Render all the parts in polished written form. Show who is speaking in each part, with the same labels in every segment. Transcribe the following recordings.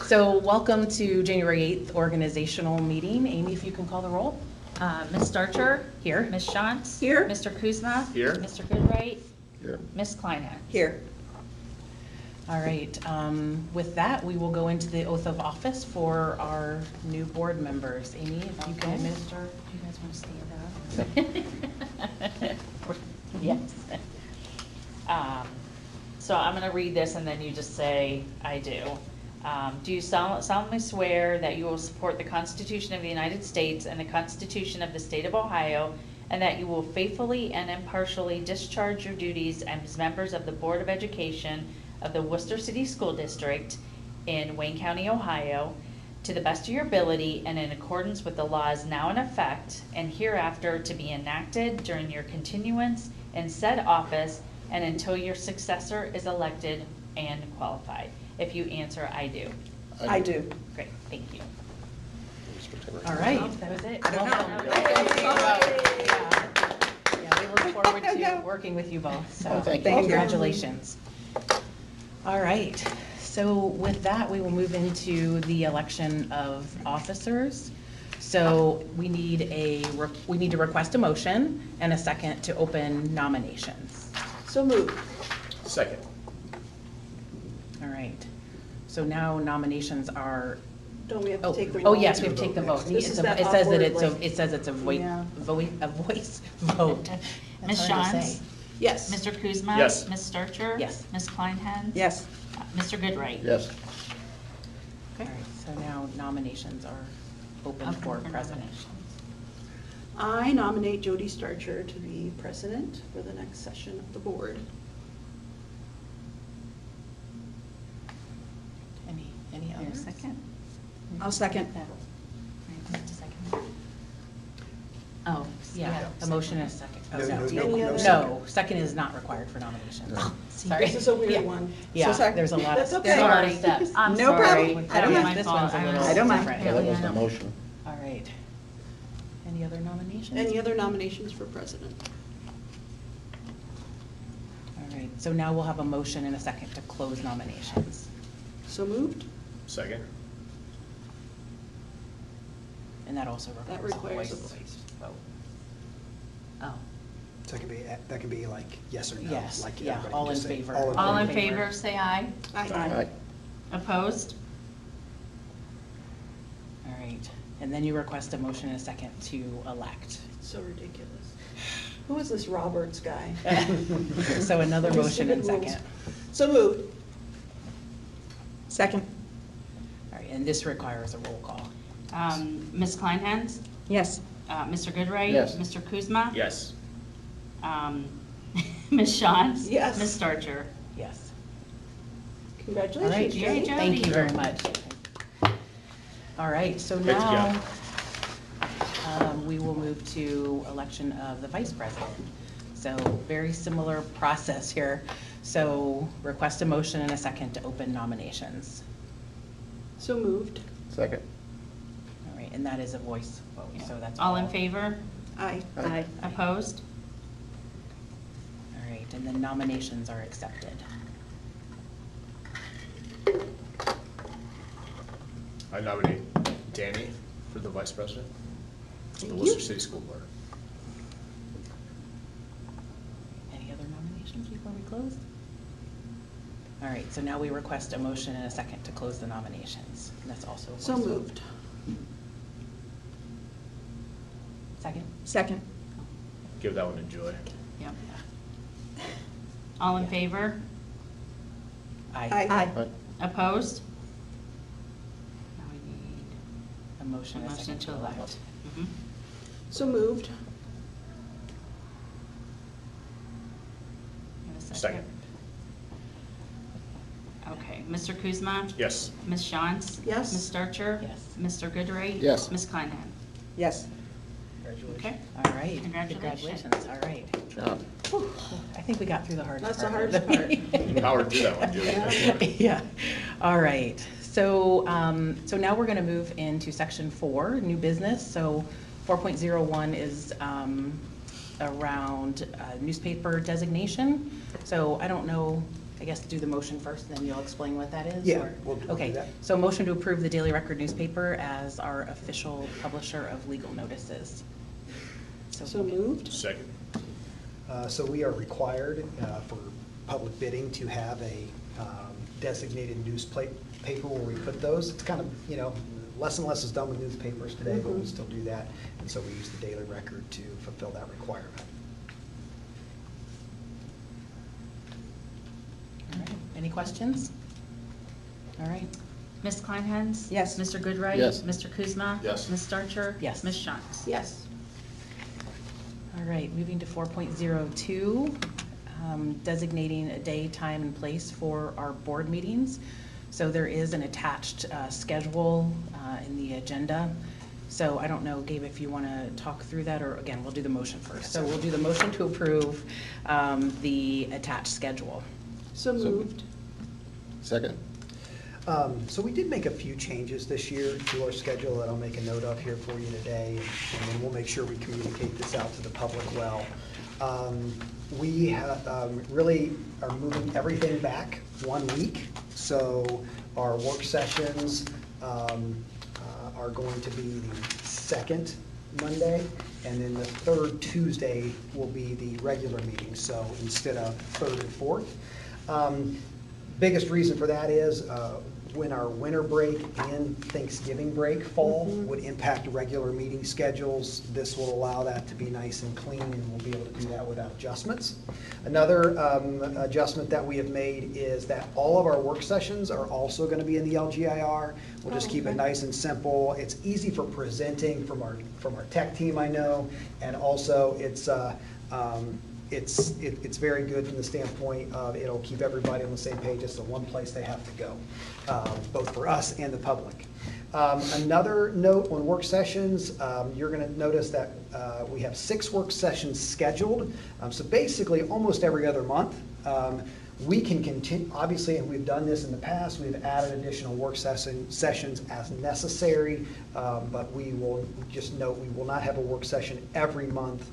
Speaker 1: So welcome to January 8th organizational meeting. Amy, if you can call the roll.
Speaker 2: Ms. Starcher?
Speaker 1: Here.
Speaker 2: Ms. Shantz?
Speaker 3: Here.
Speaker 2: Mr. Kuzma?
Speaker 4: Here.
Speaker 2: Mr. Goodright?
Speaker 4: Here.
Speaker 2: Ms. Kleinhans?
Speaker 3: Here.
Speaker 1: All right, with that, we will go into the oath of office for our new board members. Amy, if you can administer.
Speaker 2: You guys want to stand up? Yes. So I'm going to read this and then you just say, I do. Do you solemnly swear that you will support the Constitution of the United States and the Constitution of the State of Ohio, and that you will faithfully and impartially discharge your duties as members of the Board of Education of the Worcester City School District in Wayne County, Ohio, to the best of your ability and in accordance with the laws now in effect and hereafter to be enacted during your continuance in said office and until your successor is elected and qualified? If you answer, I do.
Speaker 3: I do.
Speaker 2: Great, thank you.
Speaker 1: All right, that was it.
Speaker 3: I don't know.
Speaker 1: Yeah, we look forward to working with you both, so
Speaker 4: Thank
Speaker 3: you.
Speaker 1: congratulations. All right, so with that, we will move into the election of officers. So we need to request a motion and a second to open nominations.
Speaker 3: So moved.
Speaker 4: Second.
Speaker 1: All right, so now nominations are,
Speaker 3: Don't we have to take the
Speaker 1: oh
Speaker 3: roll?
Speaker 1: yes, we have to take the vote.
Speaker 3: This is that
Speaker 1: It says that
Speaker 3: awkward,
Speaker 1: it says it's a voice,
Speaker 3: Yeah.
Speaker 1: a voice vote.
Speaker 2: Ms.
Speaker 1: That's hard to
Speaker 2: Shantz?
Speaker 1: say.
Speaker 3: Yes.
Speaker 2: Mr. Kuzma?
Speaker 4: Yes.
Speaker 2: Ms. Starcher?
Speaker 1: Yes.
Speaker 2: Ms. Kleinhans?
Speaker 3: Yes.
Speaker 2: Mr. Goodright?
Speaker 4: Yes.
Speaker 1: All right, so now nominations are open for president.
Speaker 2: nominations.
Speaker 3: I nominate Jody Starcher to be president for the next session of the board.
Speaker 1: Any
Speaker 2: Your
Speaker 1: others?
Speaker 2: second?
Speaker 3: I'll second.
Speaker 2: Just a second. Oh,
Speaker 1: Yeah, a motion and a second. Oh,
Speaker 3: Any other-
Speaker 1: No, second is not required for nominations. Sorry.
Speaker 3: This is a
Speaker 1: Yeah.
Speaker 3: weird one.
Speaker 1: Yeah,
Speaker 3: So sorry.
Speaker 1: there's a lot
Speaker 3: That's
Speaker 1: of.
Speaker 3: okay.
Speaker 1: there's a lot of
Speaker 2: Sorry.
Speaker 1: steps.
Speaker 2: I'm
Speaker 3: No
Speaker 2: sorry.
Speaker 3: problem. I don't
Speaker 2: That was
Speaker 3: mind.
Speaker 2: my
Speaker 1: This
Speaker 2: fault.
Speaker 1: one's a little
Speaker 3: I don't mind.
Speaker 1: different.
Speaker 4: Yeah, that was the motion.
Speaker 1: All right. Any other nominations?
Speaker 3: Any other nominations for president?
Speaker 1: All right, so now we'll have a motion and a second to close nominations.
Speaker 3: So moved?
Speaker 4: Second.
Speaker 1: And that also
Speaker 3: That
Speaker 1: requires
Speaker 3: requires
Speaker 1: a
Speaker 3: a
Speaker 1: voice vote.
Speaker 2: Oh.
Speaker 5: So that can be like yes or no.
Speaker 1: Yes,
Speaker 5: like
Speaker 1: yeah,
Speaker 5: everybody
Speaker 1: all
Speaker 5: can
Speaker 1: in
Speaker 5: just say
Speaker 1: favor.
Speaker 2: All in
Speaker 1: favor.
Speaker 2: favor, say aye.
Speaker 3: Aye.
Speaker 2: Opposed?
Speaker 1: All right, and then you request a motion and a second to elect.
Speaker 3: So ridiculous. Who is this Roberts guy?
Speaker 1: So another
Speaker 3: Just
Speaker 1: motion and
Speaker 3: stupid rules.
Speaker 1: second.
Speaker 3: So moved. Second.
Speaker 1: All right, and this requires a roll call.
Speaker 2: Ms. Kleinhans?
Speaker 3: Yes.
Speaker 2: Mr. Goodright?
Speaker 4: Yes.
Speaker 2: Mr. Kuzma?
Speaker 4: Yes.
Speaker 2: Ms. Shantz?
Speaker 3: Yes.
Speaker 2: Ms. Starcher?
Speaker 1: Yes. All right,
Speaker 3: Congratulations,
Speaker 2: Yay,
Speaker 3: Jody.
Speaker 2: Jody.
Speaker 1: thank you very much. All right, so
Speaker 4: Good to
Speaker 1: now we will move to election of the vice president. So very similar process here. So request a motion and a second to open nominations.
Speaker 3: So moved.
Speaker 4: Second.
Speaker 1: All right, and that is a voice vote, so that's
Speaker 2: All in favor?
Speaker 3: Aye.
Speaker 4: Aye.
Speaker 2: Opposed?
Speaker 1: All right, and then nominations are accepted.
Speaker 4: I nominate Danny for the vice president of the
Speaker 3: Thank
Speaker 4: Worcester
Speaker 3: you.
Speaker 4: City School Board.
Speaker 1: Any other nominations before we close? All right, so now we request a motion and a second to close the nominations. And that's also a voice
Speaker 3: So
Speaker 1: vote.
Speaker 3: moved.
Speaker 1: Second?
Speaker 3: Second.
Speaker 4: Give that one to Joy.
Speaker 2: Yep. All in favor?
Speaker 3: Aye.
Speaker 2: Opposed? Now we need
Speaker 1: A motion
Speaker 2: a
Speaker 1: and a
Speaker 2: motion
Speaker 1: second
Speaker 2: to
Speaker 1: to elect.
Speaker 2: elect. Mhm.
Speaker 3: So moved.
Speaker 2: You have a
Speaker 4: Second.
Speaker 2: Okay, Mr. Kuzma?
Speaker 4: Yes.
Speaker 2: Ms. Shantz?
Speaker 3: Yes.
Speaker 2: Ms. Starcher?
Speaker 1: Yes.
Speaker 2: Mr. Goodright?
Speaker 4: Yes.
Speaker 2: Ms. Kleinhans?
Speaker 3: Yes.
Speaker 2: Okay.
Speaker 1: All right.
Speaker 2: Congratulations.
Speaker 1: All right.
Speaker 4: Good job.
Speaker 1: Whew, I think we got through the hardest
Speaker 3: That's the
Speaker 1: part.
Speaker 3: hardest part.
Speaker 4: You powered through that one, Joey.
Speaker 1: Yeah, all right. So, so now we're gonna move into section 4, new business. So 4.01 is around newspaper designation. So I don't know I guess do the motion first, then you'll explain what that is?
Speaker 5: Yeah,
Speaker 1: or-
Speaker 5: we'll do
Speaker 1: Okay,
Speaker 5: that.
Speaker 1: so motion to approve the Daily Record newspaper as our official publisher of legal notices.
Speaker 3: So moved?
Speaker 4: Second.
Speaker 5: So we are required for public bidding to have a designated paper where we put those. It's kind of, less and less is done with newspapers today, but we
Speaker 3: Mhm.
Speaker 5: still do that. And so we use the Daily Record to fulfill that requirement.
Speaker 1: All right, any questions? All right,
Speaker 2: Ms. Kleinhans?
Speaker 3: Yes.
Speaker 2: Mr. Goodright?
Speaker 6: Yes.
Speaker 2: Mr. Kuzma?
Speaker 4: Yes.
Speaker 2: Ms. Starcher?
Speaker 1: Yes.
Speaker 2: Ms. Shantz?
Speaker 3: Yes.
Speaker 1: all right, moving to 4.02, designating a day, time, and place for our board meetings. So there is an attached schedule in the agenda. So I don't know, Gabe, if you want to talk through that, or again, we'll do the motion first. So we'll do the motion to approve the attached schedule.
Speaker 3: So moved?
Speaker 6: Second.
Speaker 5: So we did make a few changes this year to our schedule that I'll make a note of here for you today, and then we'll make sure we communicate this out to the public well. We really are moving everything back 1 week, so our work sessions are going to be the second Monday, and then the third Tuesday will be the regular meeting, so instead of third and fourth. Biggest reason for that is when our winter break and Thanksgiving break fall would impact regular meeting schedules. This will allow that to be nice and clean, and we'll be able to do that without adjustments. Another adjustment that we have made is that all of our work sessions are also going to be in the LGIR. We'll just keep it nice and simple. It's easy for presenting from our tech team, I know, and also it's very good from the standpoint of it'll keep everybody on the same page. It's the one place they have to go, both for us and the public. Another note on work sessions, you're going to notice that we have 6 work sessions scheduled. So basically, almost every other month. We can continue, obviously, and we've done this in the past, we've added additional work sessions as necessary, but we will just note we will not have a work session every month,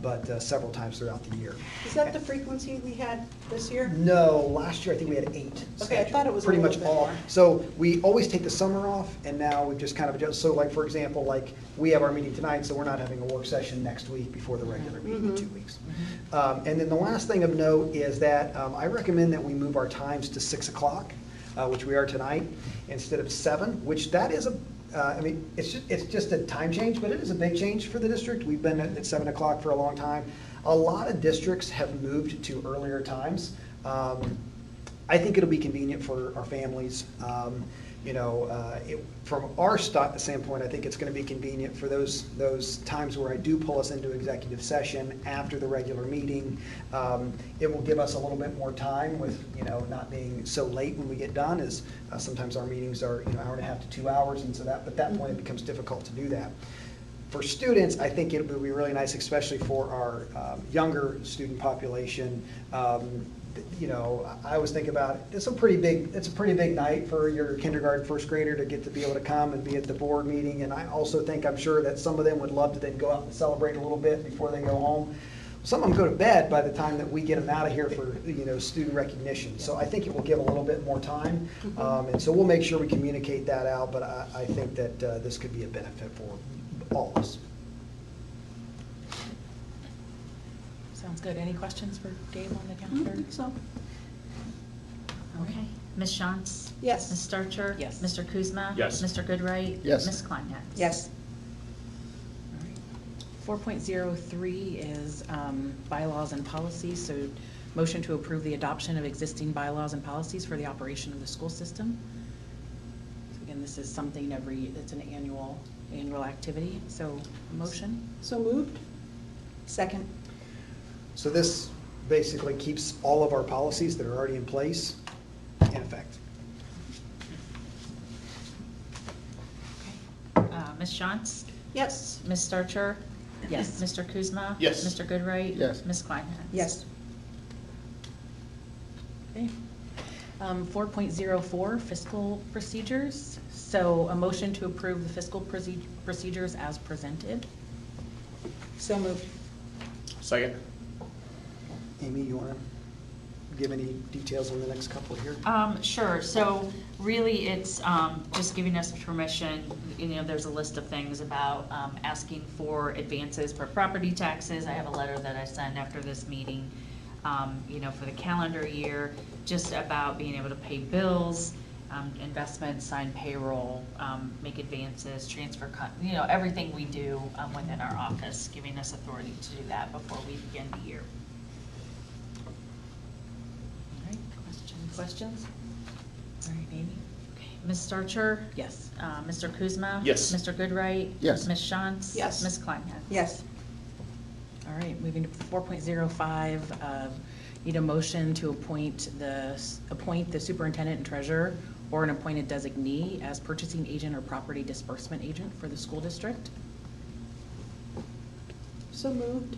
Speaker 5: but several times throughout the year.
Speaker 3: Is that the frequency we had this year?
Speaker 5: No, last year I think we had 8
Speaker 3: Okay, I thought it was a
Speaker 5: pretty
Speaker 3: little
Speaker 5: much
Speaker 3: bit
Speaker 5: all.
Speaker 3: more.
Speaker 5: So we always take the summer off, and now we've just kind of adjusted. So like, for example, like, we have our meeting tonight, so we're not having a work session next week before the regular meeting in 2 weeks. And then the last thing of note is that I recommend that we move our times to 6 o'clock, which we are tonight, instead of 7, which that is it's just a time change, but it is a big change for the district. We've been at 7 o'clock for a long time. A lot of districts have moved to earlier times. I think it'll be convenient for our families. From our standpoint, I think it's going to be convenient for those times where I do pull us into executive session after the regular meeting. It will give us a little bit more time with, not being so late when we get done, as sometimes our meetings are, hour and a half to 2 hours, and so at that point, it becomes difficult to do that. For students, I think it would be really nice, especially for our younger student population. I always think about it. It's a pretty big night for your kindergarten, first grader to get to be able to come and be at the board meeting. And I also think, I'm sure that some of them would love to then go out and celebrate a little bit before they go home. Some of them go to bed by the time that we get them out of here for, student recognition. So I think it will give a little bit more time. And so we'll make sure we communicate that out, but I think that this could be a benefit for all of us.
Speaker 1: Sounds good. Any questions for Gabe on the
Speaker 3: I don't
Speaker 1: calendar?
Speaker 3: think so.
Speaker 2: Okay. Ms. Shantz?
Speaker 3: Yes.
Speaker 2: Ms. Starcher?
Speaker 1: Yes.
Speaker 2: Mr. Kuzma?
Speaker 4: Yes.
Speaker 2: Mr. Goodright?
Speaker 6: Yes.
Speaker 2: Ms. Kleinhans?
Speaker 3: Yes.
Speaker 1: 4.03 is bylaws and policies, so motion to approve the adoption of existing bylaws and policies for the operation of the school system. So again, this is something it's an annual activity, so motion?
Speaker 3: So moved? Second?
Speaker 5: So this basically keeps all of our policies that are already in place in effect.
Speaker 2: Ms. Shantz?
Speaker 3: Yes.
Speaker 2: Ms. Starcher?
Speaker 1: Yes.
Speaker 2: Mr. Kuzma?
Speaker 4: Yes.
Speaker 2: Mr. Goodright?
Speaker 6: Yes.
Speaker 2: Ms. Kleinhans?
Speaker 3: Yes.
Speaker 1: Okay. 4.04, fiscal procedures. So a motion to approve the fiscal procedures as presented.
Speaker 3: So moved.
Speaker 4: Second.
Speaker 5: Amy, you want to give any details on the next couple here?
Speaker 2: Sure, so really it's, just giving us permission, there's a list of things about, asking for advances for property taxes. I have a letter that I sent after this meeting, for the calendar year, just about being able to pay bills, investments, sign payroll, make advances, transfer, everything we do, within our office, giving us authority to do that before we begin the year.
Speaker 1: All right, questions? All right, Amy?
Speaker 2: Okay, Ms. Starcher?
Speaker 1: Yes.
Speaker 2: Mr. Kuzma?
Speaker 4: Yes.
Speaker 2: Mr. Goodright?
Speaker 6: Yes.
Speaker 2: Ms. Shantz?
Speaker 3: Yes.
Speaker 2: Ms. Kleinhead?
Speaker 3: Yes.
Speaker 1: All right, moving to 4.05, need a motion to appoint the superintendent and treasurer or an appointed designee as purchasing agent or property disbursement agent for the school district.
Speaker 3: So moved.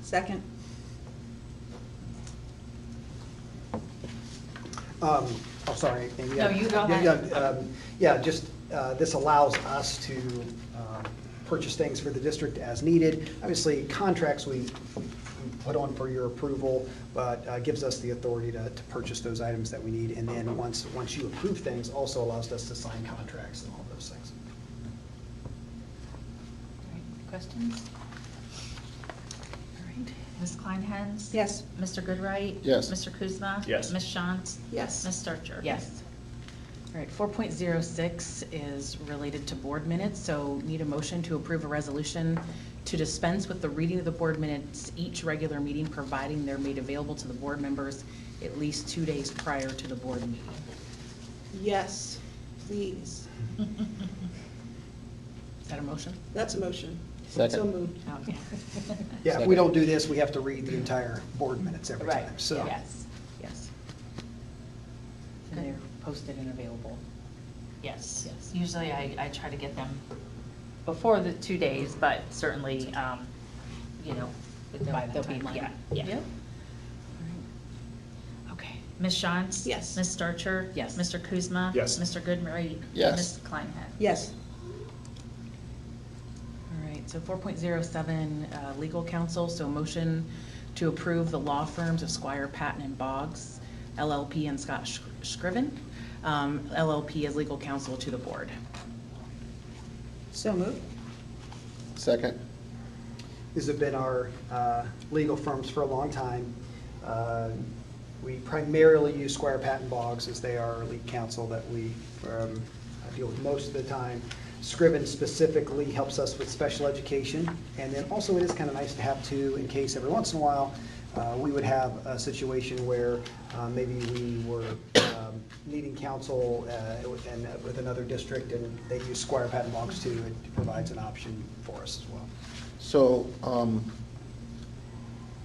Speaker 3: Second.
Speaker 5: Sorry, Amy.
Speaker 2: No, you go
Speaker 5: Yeah,
Speaker 2: ahead.
Speaker 5: Yeah, just, this allows us to purchase things for the district as needed. Obviously, contracts we put on for your approval, but gives us the authority to purchase those items that we need. And then once you approve things, also allows us to sign contracts and all those things.
Speaker 2: All right, questions?
Speaker 1: All right.
Speaker 2: Ms. Kleinhead?
Speaker 3: Yes.
Speaker 2: Mr. Goodright?
Speaker 6: Yes.
Speaker 2: Mr. Kuzma?
Speaker 4: Yes.
Speaker 2: Ms. Shantz?
Speaker 3: Yes.
Speaker 2: Ms. Starcher?
Speaker 1: Yes. All right, 4.06 is related to board minutes, so need a motion to approve a resolution to dispense with the reading of the board minutes each regular meeting, providing they're made available to the board members at least 2 days prior to the board meeting.
Speaker 3: Yes, please.
Speaker 1: Is that a motion?
Speaker 3: That's a motion.
Speaker 6: Second.
Speaker 3: So moved.
Speaker 1: Okay.
Speaker 5: Yeah, if we don't do this, we have to read the entire board minutes every
Speaker 1: Right,
Speaker 5: time, so.
Speaker 1: yes, yes. And they're posted and available.
Speaker 2: Yes.
Speaker 1: Yes.
Speaker 2: Usually I try to get them before the 2 days, but certainly,
Speaker 1: By that
Speaker 2: they'll be,
Speaker 1: timeline.
Speaker 2: yeah.
Speaker 1: Yep.
Speaker 2: Okay. Ms. Shantz?
Speaker 3: Yes.
Speaker 2: Ms. Starcher?
Speaker 1: Yes.
Speaker 2: Mr. Kuzma?
Speaker 4: Yes.
Speaker 2: Mr. Goodright?
Speaker 6: Yes.
Speaker 2: Ms. Kleinhead?
Speaker 3: Yes.
Speaker 1: All right, so 4.07, legal counsel, so motion to approve the law firms of Squire, Patton, and Boggs, LLP, and Scott Scriven, LLP as legal counsel to the board.
Speaker 3: So moved.
Speaker 6: Second.
Speaker 5: These have been our legal firms for a long time. We primarily use Squire Patton Boggs as they are our lead counsel that we deal with most of the time. Scriven specifically helps us with special education, and then also it is kind of nice to have two in case every once in a while we would have a situation where maybe we were needing counsel with another district and they use Squire Patton Boggs too. It provides an option for us as well.
Speaker 6: So,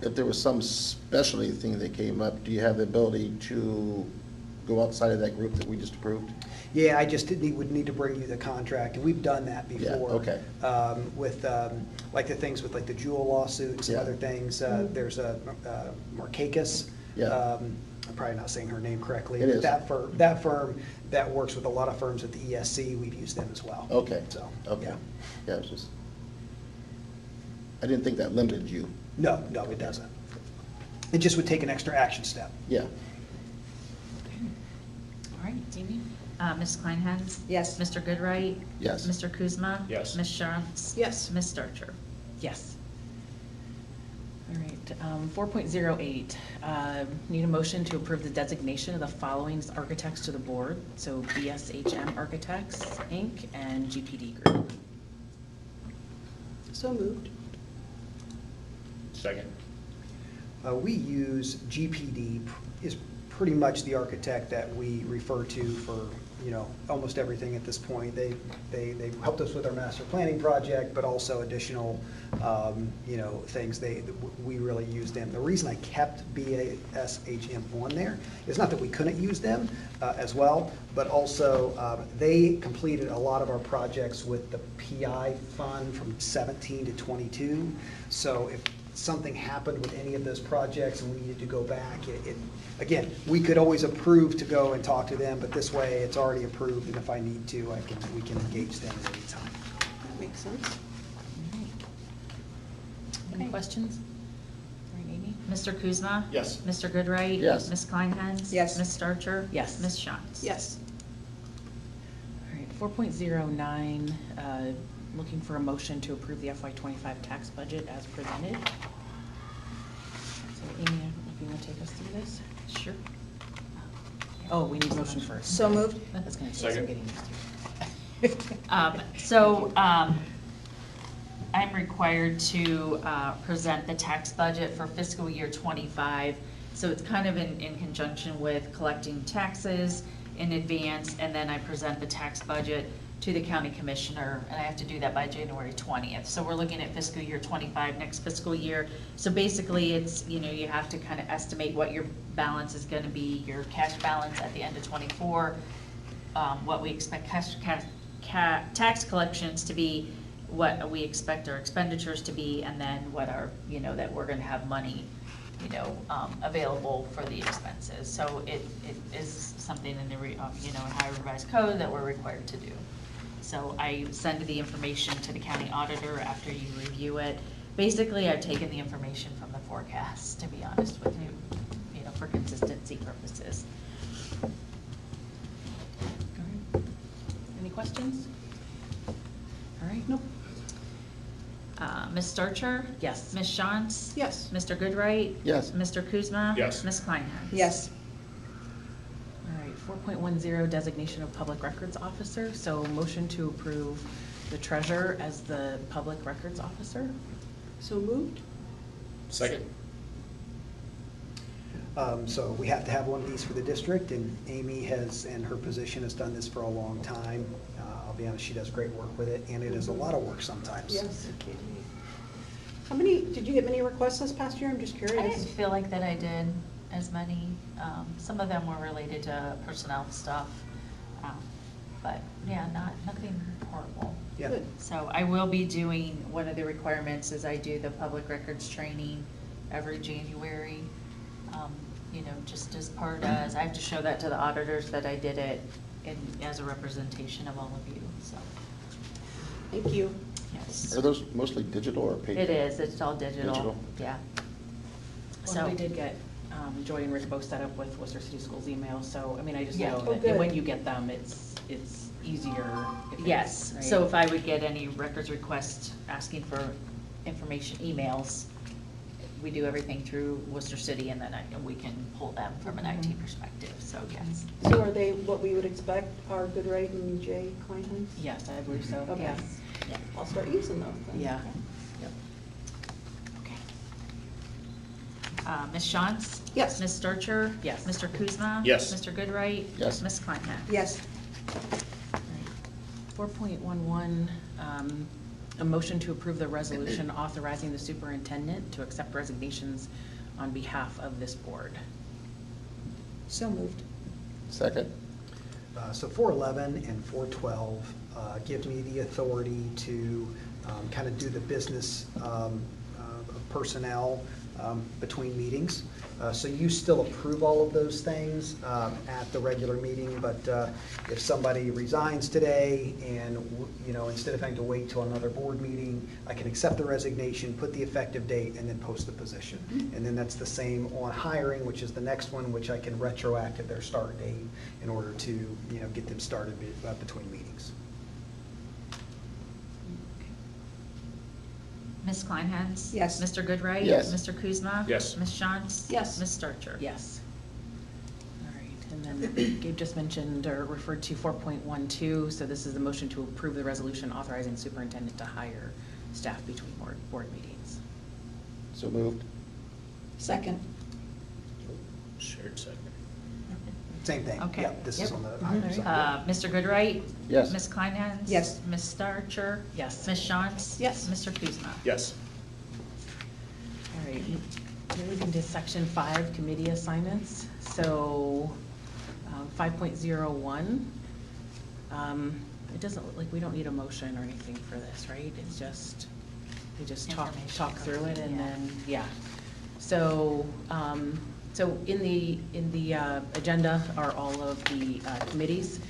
Speaker 6: if there was some specialty thing that came up, do you have the ability to go outside of that group that we just approved?
Speaker 5: Yeah, I just would need to bring you the contract, and we've done that
Speaker 6: Yeah,
Speaker 5: before.
Speaker 6: okay.
Speaker 5: With, like the things with like the Jewel lawsuit and some
Speaker 6: Yeah.
Speaker 5: other things. There's a Markakis.
Speaker 6: Yeah.
Speaker 5: I'm probably not saying her name correctly.
Speaker 6: It
Speaker 5: but
Speaker 6: is.
Speaker 5: That firm that works with a lot of firms at the ESC, we've used them as well.
Speaker 6: Okay.
Speaker 5: So,
Speaker 6: Okay.
Speaker 5: yeah.
Speaker 6: Yeah, it's just, I didn't think that limited you.
Speaker 5: No, it doesn't. It just would take an extra action step.
Speaker 6: Yeah.
Speaker 2: All right, Amy? Ms. Kleinhead?
Speaker 3: Yes.
Speaker 2: Mr. Goodright?
Speaker 6: Yes.
Speaker 2: Mr. Kuzma?
Speaker 4: Yes.
Speaker 2: Ms. Shantz?
Speaker 3: Yes.
Speaker 2: Ms. Starcher?
Speaker 1: Yes. All right, 4.08, need a motion to approve the designation of the following as architects to the board, so BSHM Architects, Inc., and GPD Group.
Speaker 3: So moved.
Speaker 4: Second.
Speaker 5: We use GPD, is pretty much the architect that we refer to for, almost everything at this point. They helped us with our master planning project, but also additional, things. We really use them. The reason I kept BASHM on there is not that we couldn't use them as well, but also they completed a lot of our projects with the PI fund from 17 to 22. So if something happened with any of those projects and we needed to go back, again, we could always approve to go and talk to them, but this way it's already approved, and if I need to, we can engage them at any time.
Speaker 3: That makes sense.
Speaker 1: Any
Speaker 2: Okay.
Speaker 1: questions? All right, Amy?
Speaker 2: Mr. Kuzma?
Speaker 4: Yes.
Speaker 2: Mr. Goodright?
Speaker 6: Yes.
Speaker 2: Ms. Kleinhans?
Speaker 3: Yes.
Speaker 2: Ms. Starcher?
Speaker 1: Yes.
Speaker 2: Ms. Shantz?
Speaker 3: Yes.
Speaker 1: All right, 4.09, looking for a motion to approve the FY25 tax budget as presented. So Amy, I don't know if you want to take us through this?
Speaker 2: Sure.
Speaker 1: Oh, we need motion first.
Speaker 3: So moved.
Speaker 1: That's going to take some
Speaker 4: Second.
Speaker 1: getting used to.
Speaker 2: I'm required to present the tax budget for fiscal year '25. So it's kind of in conjunction with collecting taxes in advance, and then I present the tax budget to the county commissioner, and I have to do that by January 20th. So we're looking at fiscal year '25, next fiscal year. So basically, it's, you have to kind of estimate what your balance is going to be, your cash balance at the end of '24, what we expect tax collections to be, what we expect our expenditures to be, and then what our, that we're gonna have money, available for the expenses. So it is something in the, Ohio Revised Code that we're required to do. So I send the information to the county auditor after you review it. Basically, I've taken the information from the forecast, to be honest with you, for consistency purposes.
Speaker 1: All right. Any questions? All right.
Speaker 3: Nope.
Speaker 2: Ms. Starcher?
Speaker 1: Yes.
Speaker 2: Ms. Shantz?
Speaker 3: Yes.
Speaker 2: Mr. Goodright?
Speaker 6: Yes.
Speaker 2: Mr. Kuzma?
Speaker 4: Yes.
Speaker 2: Ms. Kleinhans?
Speaker 3: Yes.
Speaker 1: All right, 4.10, designation of public records officer. So motion to approve the treasurer as the public records officer.
Speaker 3: So moved.
Speaker 4: Second.
Speaker 5: So we have to have one of these for the district, and Amy has, in her position, has done this for a long time. I'll be honest, she does great work with it, and it is a lot of work sometimes.
Speaker 3: Yes. How many, did you get many requests this past year? I'm just
Speaker 2: I
Speaker 3: curious.
Speaker 2: didn't feel like that I did as many. Some of them were related to personnel stuff. But yeah, nothing horrible.
Speaker 5: Yeah.
Speaker 3: Good.
Speaker 2: So I will be doing, one of the requirements is I do the public records training every January. Just as part as, I have to show that to the auditors that I did it as a representation of all of you, so,
Speaker 3: Thank you.
Speaker 2: yes.
Speaker 6: Are those mostly digital or paper?
Speaker 2: It is, it's all digital,
Speaker 6: Digital.
Speaker 2: yeah.
Speaker 1: So
Speaker 2: So
Speaker 1: we did get Joy and Rich both set up with Worcester City Schools email, so, I mean, I just
Speaker 2: Yeah.
Speaker 1: know
Speaker 3: Oh,
Speaker 1: that
Speaker 3: good.
Speaker 1: when you get them, it's easier. If it's,
Speaker 2: Yes,
Speaker 1: right?
Speaker 2: so if I would get any records requests asking for information, emails, we do everything through Worcester City, and then we can pull them from an IT perspective, so yes.
Speaker 3: So are they what we would expect, our Goodright and Jay Kleinhans?
Speaker 1: Yes, I believe so,
Speaker 3: Okay.
Speaker 1: yes.
Speaker 2: Yeah.
Speaker 3: I'll start using those then.
Speaker 1: Yeah. Yep. Okay.
Speaker 2: Ms. Shantz?
Speaker 3: Yes.
Speaker 2: Ms. Starcher?
Speaker 1: Yes.
Speaker 2: Mr. Kuzma?
Speaker 4: Yes.
Speaker 2: Mr. Goodright?
Speaker 6: Yes.
Speaker 2: Ms. Kleinhans?
Speaker 3: Yes.
Speaker 1: 4.11, a motion to approve the resolution authorizing the superintendent to accept resignations on behalf of this board.
Speaker 3: So moved.
Speaker 6: Second?
Speaker 5: So 411 and 412 give me the authority to kind of do the business of personnel between meetings. So you still approve all of those things at the regular meeting, but if somebody resigns today and, instead of having to wait till another board meeting, I can accept the resignation, put the effective date, and then post the position. And then that's the same on hiring, which is the next one, which I can retroact their start date in order to, get them started between meetings.
Speaker 2: Ms. Kleinhans?
Speaker 3: Yes.
Speaker 2: Mr. Goodright?
Speaker 6: Yes.
Speaker 2: Mr. Kuzma?
Speaker 4: Yes.
Speaker 2: Ms. Shantz?
Speaker 3: Yes.
Speaker 2: Ms. Starcher?
Speaker 1: Yes. All right, and then Gabe just mentioned or referred to 4.12, so this is the motion to approve the resolution authorizing superintendent to hire staff between board meetings.
Speaker 6: So moved?
Speaker 3: Second.
Speaker 4: Shared second.
Speaker 5: Same thing.
Speaker 2: Okay.
Speaker 5: Yep, this is
Speaker 2: Yep.
Speaker 5: on the higher side.
Speaker 2: Mr. Goodright?
Speaker 6: Yes.
Speaker 2: Ms. Kleinhans?
Speaker 3: Yes.
Speaker 2: Ms. Starcher?
Speaker 1: Yes.
Speaker 2: Ms. Shantz?
Speaker 3: Yes.
Speaker 2: Mr. Kuzma?
Speaker 4: Yes.
Speaker 1: All right, moving to section 5, committee assignments. So 5.01, it doesn't look like we don't need a motion or anything for this, right? It's just, we just talk
Speaker 2: Information.
Speaker 1: through it and
Speaker 2: Yeah.
Speaker 1: then, yeah. So, so in the agenda are all of the committees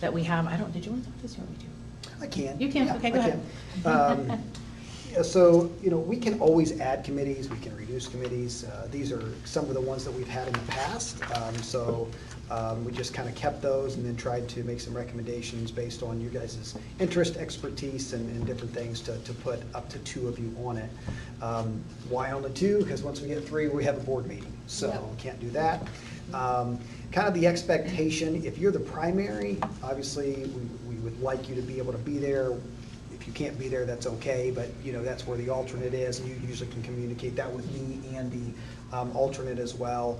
Speaker 1: that we have. Did you want to talk to this or we do?
Speaker 5: I can.
Speaker 1: You can,
Speaker 5: Yeah,
Speaker 1: okay, go
Speaker 5: I
Speaker 1: ahead.
Speaker 5: can. Yeah, so, we can always add committees, we can reduce committees. These are some of the ones that we've had in the past. We just kind of kept those and then tried to make some recommendations based on you guys' interest, expertise, and different things to put up to 2 of you on it. Why only 2? Because once we get 3, we have a board meeting, so we can't do that. Kind of the expectation, if you're the primary, obviously, we would like you to be able to be there. If you can't be there, that's okay, but that's where the alternate is, and you usually can communicate that with me and the alternate as well.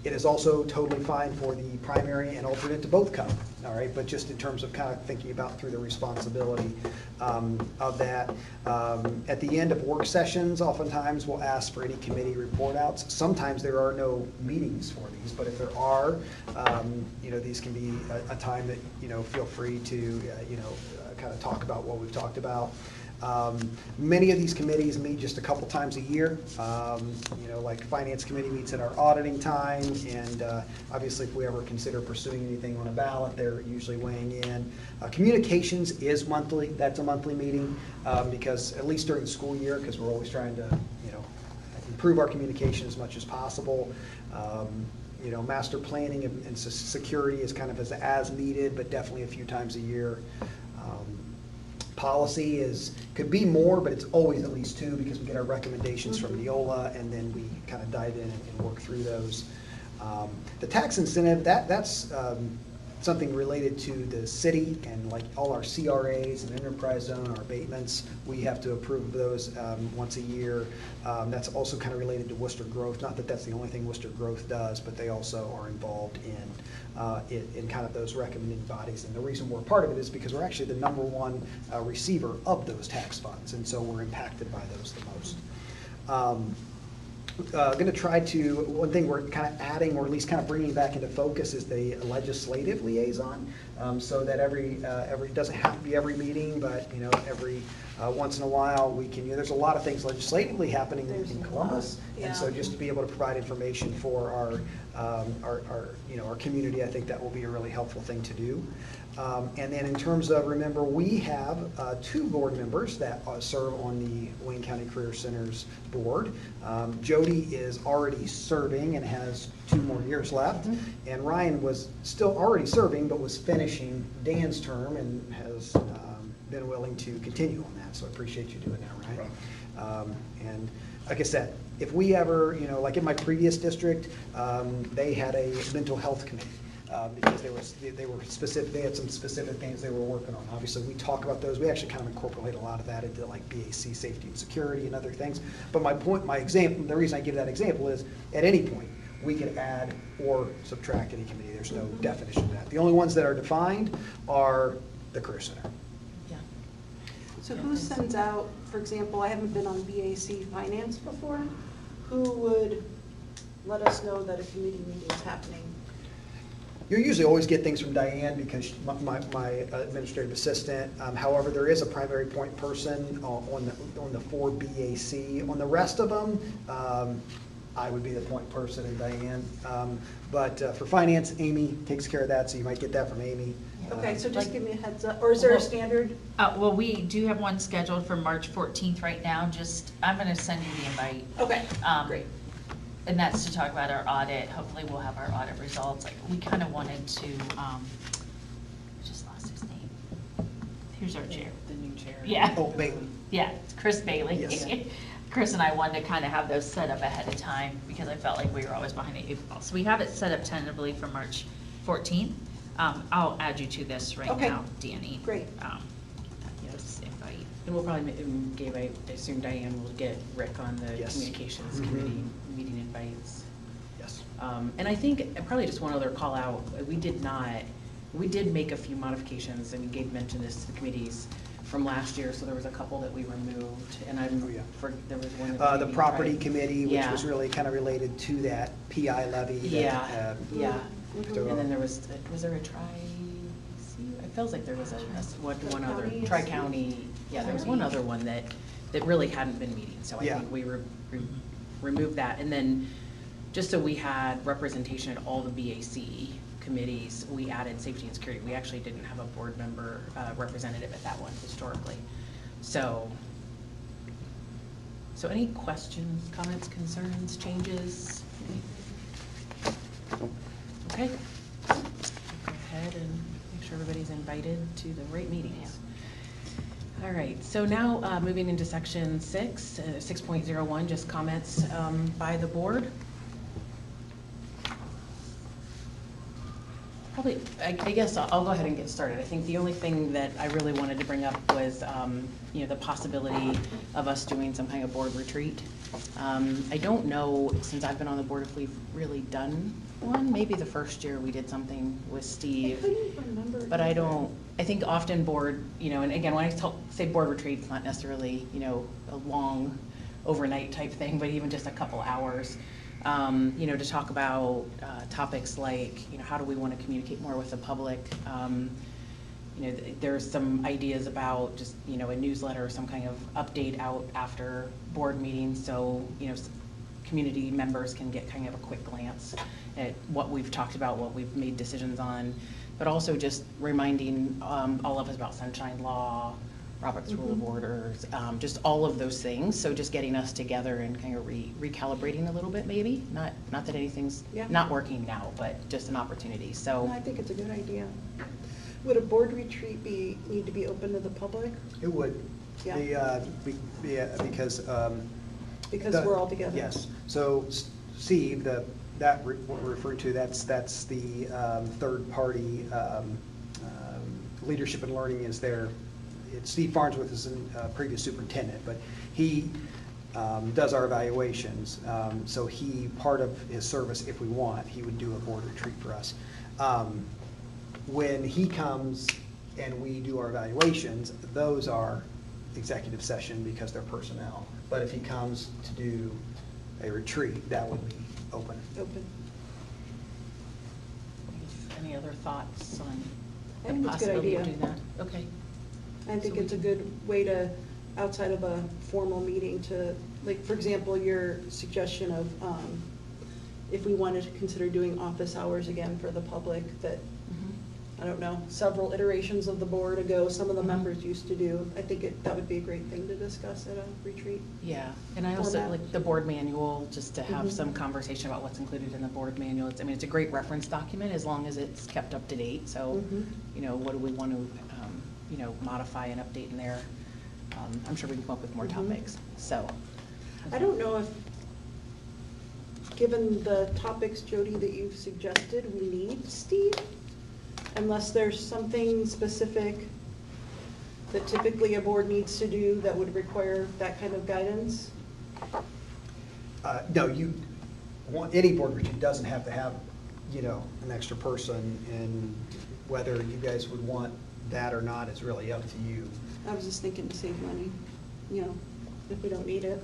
Speaker 5: It is also totally fine for the primary and alternate to both come, all right? But just in terms of kind of thinking about through the responsibility of that. At the end of work sessions, oftentimes we'll ask for any committee report outs. Sometimes there are no meetings for these, but if there are, these can be a time that, feel free to, kind of talk about what we've talked about. Many of these committees meet just a couple times a year. Like Finance Committee meets at our auditing time, and obviously if we ever consider pursuing anything on a ballot, they're usually weighing in. Communications is monthly. That's a monthly meeting because at least during the school year, because we're always trying to improve our communication as much as possible. Master planning and security is kind of as needed, but definitely a few times a year. Policy could be more, but it's always at least 2 because we get our recommendations from Neola, and then we kind of dive in and work through those. The tax incentive, that's something related to the city, and like all our CRAs and enterprise zone, our abatements, we have to approve those once a year. That's also kind of related to Worcester Growth. Not that that's the only thing Worcester Growth does, but they also are involved in kind of those recommending bodies. And the reason we're part of it is because we're actually the #1 receiver of those tax funds, and so we're impacted by those the most. Going to try to, one thing we're kind of adding, or at least kind of bringing back into focus, is the legislative liaison, so that doesn't have to be every meeting, but every once in a while we can. There's a lot of things legislatively happening in Columbus, and so just to be able to provide information for our community, I think that will be a really helpful thing to do. And then in terms of, remember, we have 2 board members that serve on the Wayne County Career Center's board. Jody is already serving and has 2 more years left. And Ryan was still already serving, but was finishing Dan's term and has been willing to continue on that. So I appreciate you doing that, Ryan. And like I said, if we ever, like in my previous district, they had a mental health committee. Because they were specific, they had some specific things they were working on. Obviously, we talk about those. We actually kind of incorporate a lot of that into like BAC safety and security and other things. But my example, the reason I give that example is at any point we can add or subtract any committee. There's no definition of that. The only ones that are defined are the Career Center.
Speaker 1: Yeah.
Speaker 3: So who sends out, for example, I haven't been on BAC Finance before, who would let us know that a committee meeting is happening?
Speaker 5: You usually always get things from Diane because my administrative assistant. However, there is a primary point person on the 4 BAC. On the rest of them, I would be the point person and Diane. But for finance, Amy takes care of that, so you might get that from Amy.
Speaker 3: Okay, so just give me a heads up, or is there a standard?
Speaker 2: Well, we do have one scheduled for March 14th right now. I'm going to send you the invite.
Speaker 3: Okay, great.
Speaker 2: And that's to talk about our audit. Hopefully we'll have our audit results. We kind of wanted to, I just lost his name. Here's our chair.
Speaker 1: The new chair.
Speaker 2: Yeah.
Speaker 5: Oh, Bailey.
Speaker 2: Yeah, it's Chris Bailey.
Speaker 5: Yes.
Speaker 2: Chris and I wanted to kind of have those set up ahead of time because I felt like we were always behind the 8 ball. So we have it set up tentatively for March 14th. I'll add you to this right now, Danny.
Speaker 3: Great.
Speaker 2: This invite.
Speaker 1: And we'll probably, Gabe, I assume Diane will get Rick on the
Speaker 5: Yes.
Speaker 1: communications committee meeting invites.
Speaker 5: Yes.
Speaker 1: And I think, probably just one other call out, we did make a few modifications. I mean, Gabe mentioned this to the committees from last year, so there was a couple that we removed, and there was one. that
Speaker 5: The
Speaker 1: maybe
Speaker 5: property
Speaker 1: tried-
Speaker 5: committee, which
Speaker 1: Yeah.
Speaker 5: was really kind of related to that PI levy. that,
Speaker 1: Yeah, yeah.
Speaker 5: so-
Speaker 1: And then there was there a it feels like there was one other,
Speaker 3: Tri-county?
Speaker 1: Tri-County, yeah, there was one other one that really hadn't been meeting, so I
Speaker 5: Yeah.
Speaker 1: think we removed that. And then, just so we had representation at all the BAC committees, we added safety and security. We actually didn't have a board member representative at that one historically. So, So any questions, comments, concerns, changes? Okay. Go ahead and make sure everybody's invited to the right meetings. All right, so now moving into section 6, 6.01, just comments by the board. Probably, I guess I'll go ahead and get started. I think the only thing that I really wanted to bring up was, the possibility of us doing some kind of board retreat. I don't know, since I've been on the board, if we've really done one. Maybe the first year we did something with
Speaker 3: I
Speaker 1: Steve.
Speaker 3: couldn't remember.
Speaker 1: But I don't, I think often board, and again, when I say board retreat, it's not necessarily, a long overnight type thing, but even just a couple hours, to talk about topics like, how do we want to communicate more with the public? There's some ideas about just, a newsletter or some kind of update out after board meetings, so, community members can get kind of a quick glance at what we've talked about, what we've made decisions on, but also just reminding all of us about Sunshine Law, Robert's Rule of Orders, just all of those things. So just getting us together and kind of recalibrating a little bit, maybe. Not that anything's
Speaker 3: Yeah.
Speaker 1: not working now, but just an opportunity. So
Speaker 3: No, I think it's a good idea. Would a board retreat need to be open to the public?
Speaker 5: It would.
Speaker 3: Yeah.
Speaker 5: Because.
Speaker 3: Because we're all together.
Speaker 5: Yes. So Steve, what we're referring to, that's the third-party leadership and learning is there. Steve Farnsworth is a previous superintendent, but he does our evaluations. So part of his service, if we want, he would do a board retreat for us. When he comes and we do our evaluations, those are executive session because they're personnel. But if he comes to do a retreat, that would be open.
Speaker 3: Open.
Speaker 1: any other thoughts on
Speaker 3: I
Speaker 1: the
Speaker 3: think it's a good
Speaker 1: possibility of
Speaker 3: idea.
Speaker 1: doing that? Okay.
Speaker 3: I think
Speaker 1: So
Speaker 3: it's a good way to, outside of a formal meeting, to, like, for example, your suggestion of, if we wanted to consider doing office hours again for the public, that, I don't know, several iterations of the board ago, some of the members used to do. I think that would be a great thing to discuss at a retreat.
Speaker 1: Yeah, and I also
Speaker 3: Format.
Speaker 1: like the board manual, just to have
Speaker 3: Mhm.
Speaker 1: some conversation about what's included in the board manual. It's a great reference document as long as it's kept up to date. So,
Speaker 3: Mhm.
Speaker 1: what do we want to, modify and update in there? I'm sure we can come up with more
Speaker 3: Mhm.
Speaker 1: topics, so.
Speaker 3: I don't know if, given the topics, Jody, that you've suggested, we need Steve, unless there's something specific that typically a board needs to do that would require that kind of guidance.
Speaker 5: No, any board retreat doesn't have to have, an extra person, and whether you guys would want that or not is really up to you.
Speaker 3: I was just thinking to save money, if we don't need it.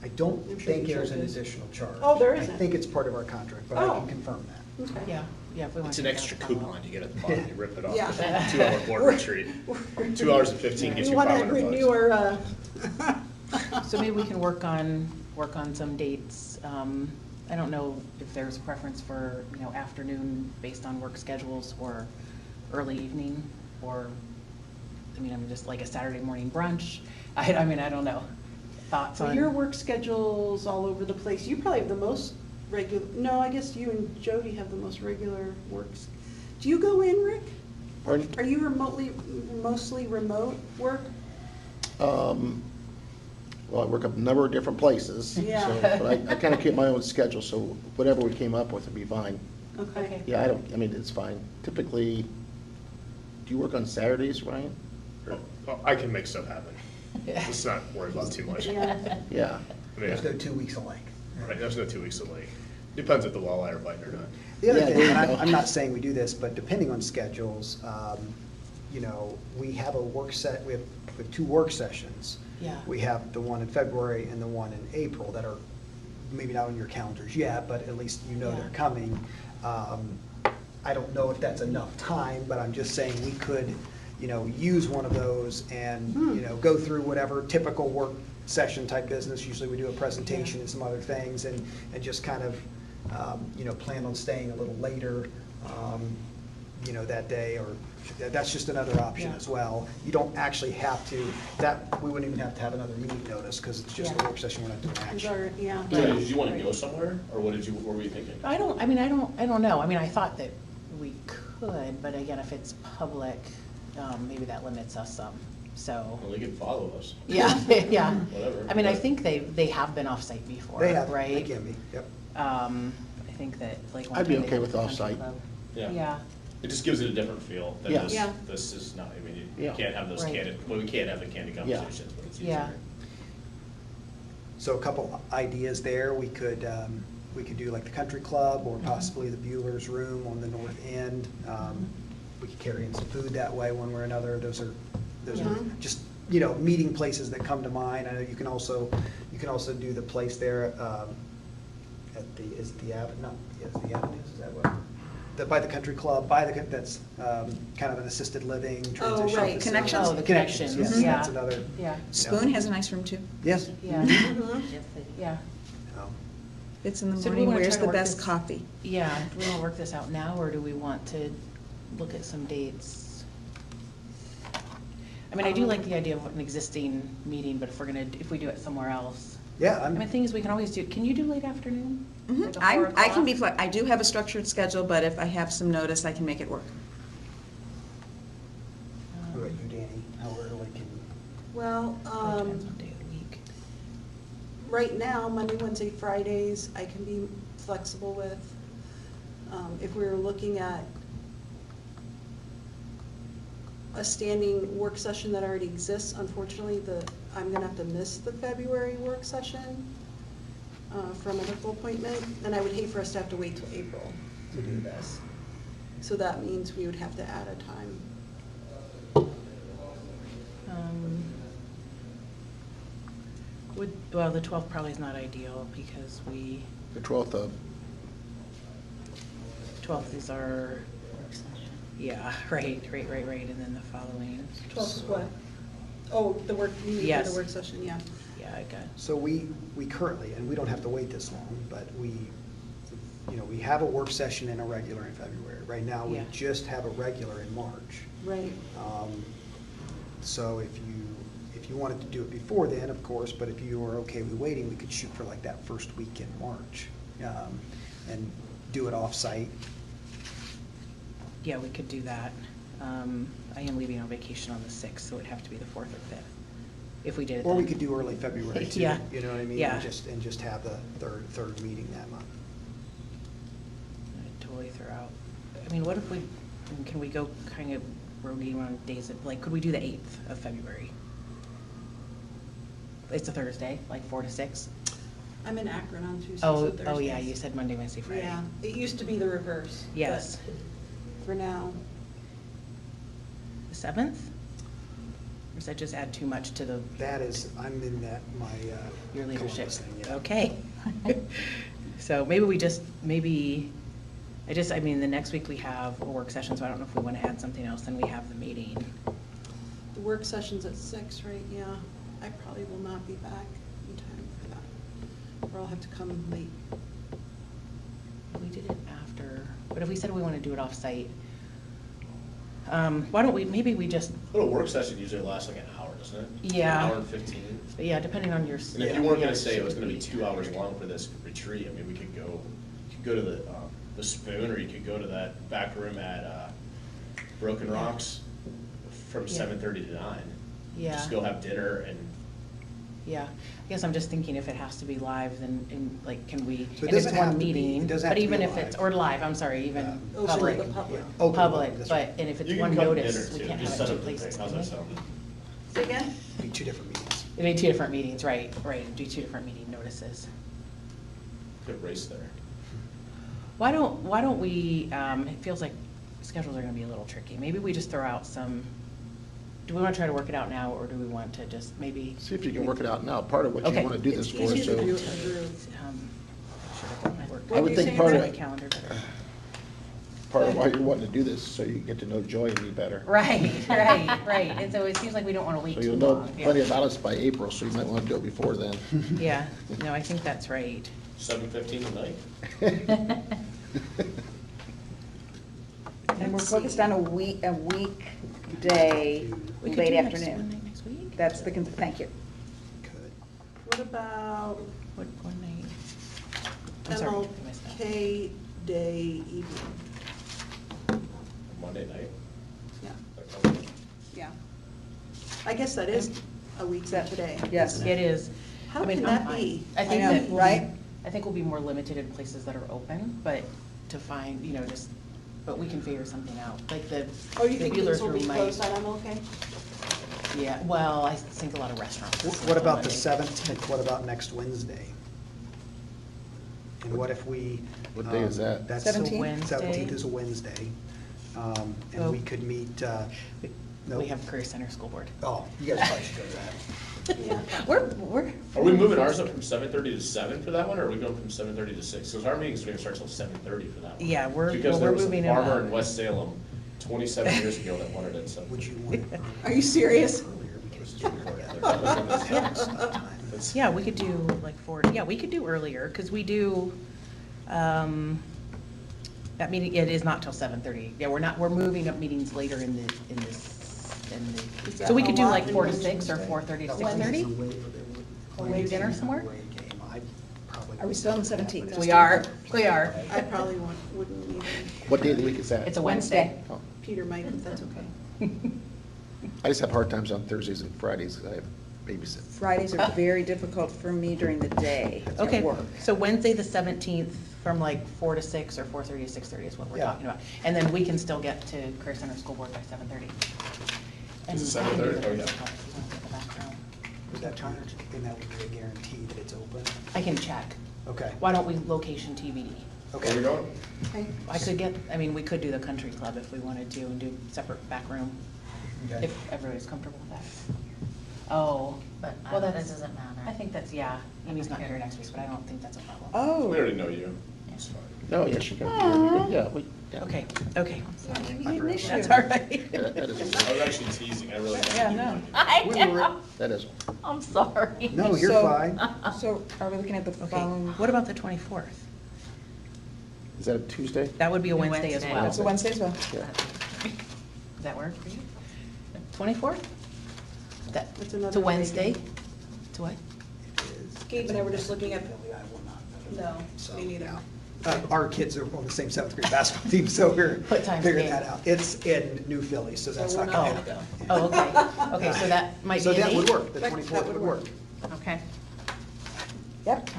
Speaker 5: I don't
Speaker 3: I'm sure
Speaker 5: think
Speaker 3: you
Speaker 5: there's an
Speaker 3: charge it.
Speaker 5: additional charge.
Speaker 3: Oh, there
Speaker 5: I
Speaker 3: isn't?
Speaker 5: think it's part of our contract, but I
Speaker 3: Oh.
Speaker 5: can confirm that.
Speaker 3: Okay.
Speaker 1: Yeah, if we want
Speaker 4: It's
Speaker 1: to.
Speaker 4: an extra coupon you get at the bottom, you rip it off.
Speaker 3: Yeah.
Speaker 4: 2-hour board retreat. 2 hours and 15 gets
Speaker 3: We
Speaker 4: you
Speaker 3: want to
Speaker 4: $500.
Speaker 3: renew our,
Speaker 1: So maybe we can work on some dates. I don't know if there's a preference for, afternoon based on work schedules, or early evening, or, I'm just like a Saturday morning brunch. I don't know. Thoughts
Speaker 3: so
Speaker 1: on?
Speaker 3: your work schedule's all over the place. You probably have the most regular, no, I guess you and Jody have the most regular works. Do you go in, Rick?
Speaker 6: Pardon?
Speaker 3: Are you mostly remote work?
Speaker 6: Well, I work a number of different places.
Speaker 3: Yeah.
Speaker 6: So, but I kind of keep my own schedule, so whatever we came up with would be fine.
Speaker 3: Okay.
Speaker 6: Yeah, it's fine. Typically, do you work on Saturdays, Ryan? Or-
Speaker 4: Well, I can make stuff happen. Let's not worry about too much.
Speaker 3: Yeah.
Speaker 6: Yeah.
Speaker 4: I mean,
Speaker 5: There's no 2 weeks alike.
Speaker 4: right, there's no 2 weeks delay. Depends if the walleye are biting or not.
Speaker 5: The other
Speaker 6: Yeah,
Speaker 5: thing,
Speaker 6: there you
Speaker 5: and
Speaker 6: go.
Speaker 5: I'm not saying we do this, but depending on schedules, we have we have 2 work sessions.
Speaker 1: Yeah.
Speaker 5: We have the one in February and the one in April that are maybe not on your calendars yet, but at least
Speaker 1: Yeah.
Speaker 5: they're coming. I don't know if that's enough time, but I'm just saying we could, use one of those and, go through whatever typical work session type business. Usually we do a presentation and some other things, and just kind of, plan on staying a little later, that day, or That's just another option
Speaker 1: Yeah.
Speaker 5: as well. You don't actually have to, we wouldn't even have to have another meeting notice, because it's just a
Speaker 1: Yeah.
Speaker 5: work session, we're not doing
Speaker 3: Is
Speaker 5: action.
Speaker 3: our- Yeah.
Speaker 4: So did you wanna go somewhere, or what were you thinking?
Speaker 1: I don't know. I mean, I thought that we could, but again, if it's public, maybe that limits us some, so.
Speaker 4: Well, they can follow us.
Speaker 1: Yeah, yeah.
Speaker 4: Whatever.
Speaker 1: I mean, I think they have been off-site before,
Speaker 5: They have,
Speaker 1: right?
Speaker 5: they can be, yep.
Speaker 1: I think that, like. one
Speaker 6: I'd be
Speaker 1: time they
Speaker 6: okay
Speaker 1: did
Speaker 6: with
Speaker 1: the country
Speaker 6: off-site.
Speaker 1: club.
Speaker 4: Yeah.
Speaker 1: Yeah,
Speaker 4: It just gives it a different feel than
Speaker 6: Yeah.
Speaker 4: this.
Speaker 3: Yeah.
Speaker 4: This is not, I mean, you
Speaker 6: Yeah.
Speaker 4: can't have those
Speaker 1: Right.
Speaker 4: candid, well, we can't have the candid
Speaker 6: Yeah.
Speaker 4: conversations, but it's
Speaker 1: yeah.
Speaker 4: easier.
Speaker 5: So a couple ideas there, we could do like the country club, or
Speaker 1: Mhm.
Speaker 5: possibly the Bueller's Room on the north end. We could carry in some food that way, one way or another. Those are
Speaker 1: Yeah.
Speaker 5: just, you know, meeting places that come to mind. I know you can also do the place there at the, is it the Avenue, not, is it the Avenues, is that what? By the country club, that's kind of an assisted living transition.
Speaker 3: Oh, right.
Speaker 5: facility.
Speaker 7: Connections?
Speaker 1: Oh, the
Speaker 5: Connections, yes,
Speaker 1: Connections,
Speaker 5: that's
Speaker 1: yeah.
Speaker 5: another.
Speaker 1: Yeah.
Speaker 7: Spoon has a nice room too.
Speaker 5: Yes.
Speaker 1: Yeah,
Speaker 3: Mhm.
Speaker 1: yeah.
Speaker 7: It's in the
Speaker 1: So do we
Speaker 7: morning.
Speaker 1: wanna
Speaker 7: Where's
Speaker 1: try to
Speaker 7: the
Speaker 1: work
Speaker 7: best
Speaker 1: this-
Speaker 7: coffee?
Speaker 1: Yeah, do we want to work this out now, or do we want to look at some dates? I mean, I do like the idea of an existing meeting, but if we do it somewhere else.
Speaker 5: Yeah,
Speaker 1: I mean, the thing is, we can always can you do late afternoon? Like a 4
Speaker 7: I can be,
Speaker 1: o'clock?
Speaker 7: I do have a structured schedule, but if I have some notice, I can make it work.
Speaker 5: What about you, Danny? How early can you?
Speaker 3: Well,
Speaker 1: Depends on day of the week.
Speaker 3: right now, Monday, Wednesday, Fridays, I can be flexible with. If we were looking at a standing work session that already exists, unfortunately, I'm gonna have to miss the February work session for a medical appointment, and I would hate for us to have to wait till April to do this. So that means we would have to add a time.
Speaker 1: Well, the 12th probably is not ideal, because
Speaker 6: The 12th of,
Speaker 1: 12th is our, yeah, right, and then the following.
Speaker 3: 12th is what? Oh, the work, you mean for
Speaker 1: Yes.
Speaker 3: the work session, yeah.
Speaker 1: Yeah, I got,
Speaker 5: So we currently, and we don't have to wait this long, but we have a work session and a regular in February. Right now, we
Speaker 1: Yeah.
Speaker 5: just have a regular in March.
Speaker 3: Right.
Speaker 5: So if you wanted to do it before then, of course, but if you were okay with waiting, we could shoot for like that first week in March, and do it off-site.
Speaker 1: yeah, we could do that. I am leaving on vacation on the 6th, so it'd have to be the 4th or 5th, if we did it
Speaker 5: Or we
Speaker 1: then.
Speaker 5: could do early February too.
Speaker 1: Yeah.
Speaker 5: You know what I mean?
Speaker 1: Yeah.
Speaker 5: And just have the third meeting that month.
Speaker 1: I'd totally throw out, I mean, what if can we go kind of rotating on days, like, could we do the 8th of February? It's a Thursday, like 4 to 6?
Speaker 3: I'm in Akron on Tuesdays
Speaker 1: Oh,
Speaker 3: and Thursdays.
Speaker 1: oh, yeah, you said Monday, Wednesday, Friday.
Speaker 3: Yeah, it used to be the reverse. but
Speaker 1: Yes.
Speaker 3: For now,
Speaker 1: The 7th? Or does that just add too much to
Speaker 5: That is, I'm in
Speaker 1: your leadership?
Speaker 5: Columbus thing, yeah.
Speaker 1: Okay. So maybe I mean, the next week we have a work session, so I don't know if we want to add something else, then we have the meeting.
Speaker 3: the work session's at 6, right? Yeah, I probably will not be back in time for that. Or I'll have to come late.
Speaker 1: We did it after, but if we said we want to do it off-site, why don't we, maybe we just,
Speaker 4: A little work session usually lasts like an hour, doesn't it?
Speaker 1: Yeah.
Speaker 4: An hour and 15.
Speaker 1: yeah, depending on your.
Speaker 4: And if you weren't gonna say it was gonna be 2 hours long for this retreat, I mean, we could go to the Spoon, or you could go to that back room at Broken Rocks from
Speaker 1: Yeah.
Speaker 4: 7:30 to 9.
Speaker 1: Yeah.
Speaker 4: Just go have dinner and,
Speaker 1: Yeah, I guess I'm just thinking if it has to be live, then, like, can we,
Speaker 5: So it
Speaker 1: and it's
Speaker 5: doesn't have
Speaker 1: one
Speaker 5: to be-
Speaker 1: meeting,
Speaker 5: it doesn't
Speaker 1: but
Speaker 5: have to be
Speaker 1: even if it's,
Speaker 5: live.
Speaker 1: or live, I'm sorry, even
Speaker 3: Oh, so
Speaker 1: public.
Speaker 3: the public.
Speaker 5: Yeah. Open
Speaker 1: Public,
Speaker 5: that's
Speaker 1: but,
Speaker 5: right.
Speaker 1: and if it's
Speaker 4: you can
Speaker 1: one
Speaker 4: come to
Speaker 1: notice,
Speaker 4: dinner
Speaker 1: we
Speaker 4: too,
Speaker 1: can't
Speaker 4: just
Speaker 1: have it
Speaker 4: set
Speaker 1: two
Speaker 4: up the
Speaker 1: places.
Speaker 4: thing, how's that
Speaker 1: can we?
Speaker 4: sound?
Speaker 3: Say again?
Speaker 5: Be 2 different meetings.
Speaker 1: It'd be 2 different meetings, right, do 2 different meeting notices.
Speaker 4: Good race there.
Speaker 1: Why don't we, it feels like schedules are gonna be a little tricky, maybe we just throw out some, do we wanna try to work it out now, or do we want to just maybe?
Speaker 6: see if you can work it out now. Part of what you
Speaker 1: Okay.
Speaker 6: want to do this
Speaker 3: It's
Speaker 6: for,
Speaker 3: easier to do
Speaker 6: so.
Speaker 3: it in a group.
Speaker 1: Should have got my work.
Speaker 3: What
Speaker 6: I would
Speaker 3: were you
Speaker 6: think
Speaker 3: saying,
Speaker 6: part of
Speaker 3: Brett?
Speaker 1: My calendar better.
Speaker 6: Part of why you're wanting to do this, so you can get to know Joy and me better.
Speaker 1: Right, right, and so it seems like we don't wanna wait
Speaker 6: So
Speaker 1: too
Speaker 6: you'll know
Speaker 1: long. Yeah.
Speaker 6: plenty about us by April, so you might want to do it before then.
Speaker 1: Yeah, no, I think that's right.
Speaker 4: 7:15 tonight?
Speaker 7: And we're
Speaker 1: Let's
Speaker 7: focused
Speaker 1: see.
Speaker 7: on a weekday,
Speaker 1: We could
Speaker 7: late
Speaker 1: do next
Speaker 7: afternoon.
Speaker 1: Monday next week.
Speaker 7: That's the, thank you.
Speaker 5: Could.
Speaker 3: What about
Speaker 1: What, one night? I'm sorry, I missed that.
Speaker 3: MLK Day evening?
Speaker 4: Monday night.
Speaker 3: Yeah,
Speaker 4: That comes-
Speaker 3: yeah. I guess that is a week from today.
Speaker 7: Yes.
Speaker 3: isn't
Speaker 1: It is.
Speaker 3: How
Speaker 1: I mean,
Speaker 3: can
Speaker 1: I'm
Speaker 3: that
Speaker 1: fine.
Speaker 3: be?
Speaker 1: I think
Speaker 7: I know,
Speaker 1: that, we'll be-
Speaker 7: right?
Speaker 1: I think we'll be more limited in places that are open, but to find, just, but we can figure something out, like the.
Speaker 3: Oh, you
Speaker 1: the
Speaker 3: think
Speaker 1: Bueller's
Speaker 3: these will be
Speaker 1: Room might-
Speaker 3: closed on MLK?
Speaker 1: Yeah, well, I think a lot of restaurants.
Speaker 5: What about the
Speaker 1: Monday.
Speaker 5: 17th? What about next Wednesday? And what if we?
Speaker 6: What day is that?
Speaker 5: That's
Speaker 7: 17th?
Speaker 1: Wednesday.
Speaker 5: 17th is a Wednesday. And
Speaker 1: Oh.
Speaker 5: we could meet, no.
Speaker 1: We have Career Center School Board.
Speaker 5: Oh, you guys probably should go to that.
Speaker 3: Yeah.
Speaker 1: We're.
Speaker 4: Are we moving ours up from 7:30 to 7 for that one, or are we going from 7:30 to 6? Because our meeting's gonna start till 7:30 for that one.
Speaker 1: Yeah, we're
Speaker 4: Because there was a
Speaker 1: moving it
Speaker 4: farmer
Speaker 1: up.
Speaker 4: in West Salem 27 years ago that wanted it, so.
Speaker 5: Would you want it
Speaker 3: Are you serious?
Speaker 5: earlier because it's recorded?
Speaker 1: Yeah, we could do like 4, yeah, we could do earlier, because we do, that meeting, it is not till 7:30. Yeah, we're moving up meetings later in the,
Speaker 3: Is that
Speaker 1: so we could do
Speaker 3: a lot
Speaker 1: like
Speaker 3: in
Speaker 1: 4 to
Speaker 3: one
Speaker 1: 6 or
Speaker 5: Wednesday?
Speaker 1: 4:30 to
Speaker 3: Wednesday?
Speaker 1: 6:30.
Speaker 5: Away
Speaker 1: Away dinner somewhere?
Speaker 5: away game. I probably
Speaker 7: Are we still on the 17th?
Speaker 1: We are.
Speaker 3: I probably wouldn't even,
Speaker 6: What day of the week is that?
Speaker 1: It's a Wednesday.
Speaker 6: Oh,
Speaker 3: Peter might, but that's okay.
Speaker 6: I just have hard times on Thursdays and Fridays, 'cause I have babysit.
Speaker 7: Fridays are very difficult for me during the day at
Speaker 1: Okay,
Speaker 7: work.
Speaker 1: so Wednesday, the 17th, from like 4 to 6 or 4:30 to 6:30 is what we're
Speaker 5: Yeah.
Speaker 1: talking about. And then we can still get to Career Center School Board by 7:30. And
Speaker 4: Is it
Speaker 1: I can do
Speaker 4: 7:30?
Speaker 1: the-
Speaker 4: Oh, yeah.
Speaker 1: if you want to get the background.
Speaker 5: Would that be, and that would be a guarantee that it's open?
Speaker 1: I can check.
Speaker 5: Okay,
Speaker 1: Why don't we location TBD?
Speaker 4: Where are we
Speaker 5: okay.
Speaker 4: going?
Speaker 3: Okay.
Speaker 1: I could get, we could do the country club if we wanted to and do separate back room,
Speaker 5: Okay.
Speaker 1: if everybody's comfortable with that. Oh,
Speaker 2: But
Speaker 1: well,
Speaker 2: that
Speaker 1: that's,
Speaker 2: doesn't matter.
Speaker 1: I think that's, yeah, Amy's not here next week, but I don't think that's a problem.
Speaker 4: We
Speaker 7: Oh,
Speaker 4: already know you. It's fine.
Speaker 6: No, yeah, she can, yeah, we, yeah.
Speaker 1: Okay,
Speaker 7: you didn't miss
Speaker 1: that's
Speaker 7: you.
Speaker 1: all right.
Speaker 6: Yeah, that is,
Speaker 4: I was actually teasing, I really.
Speaker 7: Yeah, no.
Speaker 2: I
Speaker 5: We were-
Speaker 2: know,
Speaker 6: that is,
Speaker 2: I'm sorry.
Speaker 5: No, you're
Speaker 7: So-
Speaker 5: fine.
Speaker 7: So are we looking at the
Speaker 1: Okay,
Speaker 7: following?
Speaker 1: what about the 24th?
Speaker 6: is that a Tuesday?
Speaker 1: That would be a Wednesday as
Speaker 2: Wednesday.
Speaker 1: well.
Speaker 7: That's a Wednesday as well.
Speaker 6: Yeah.
Speaker 1: Does that work for you? 24th? That,
Speaker 3: That's
Speaker 1: it's a
Speaker 3: another
Speaker 1: Wednesday?
Speaker 3: weekend.
Speaker 1: It's a what?
Speaker 3: Gabe and I were just looking at,
Speaker 5: Philly, I will not.
Speaker 3: no,
Speaker 5: So,
Speaker 3: me neither.
Speaker 5: yeah. Our kids are on the same seventh grade basketball team, so we're
Speaker 1: What time's the
Speaker 5: figuring
Speaker 1: game?
Speaker 5: that out. It's in New Philly, so that's
Speaker 3: we're
Speaker 5: not
Speaker 3: not
Speaker 5: gonna
Speaker 3: gonna
Speaker 5: happen.
Speaker 1: Oh, okay. Okay, so that might be
Speaker 5: So
Speaker 1: an
Speaker 5: that would
Speaker 1: 8?
Speaker 5: work, the
Speaker 3: That
Speaker 5: 24th
Speaker 3: would
Speaker 5: would work.
Speaker 3: work.
Speaker 2: Okay.
Speaker 7: Yep,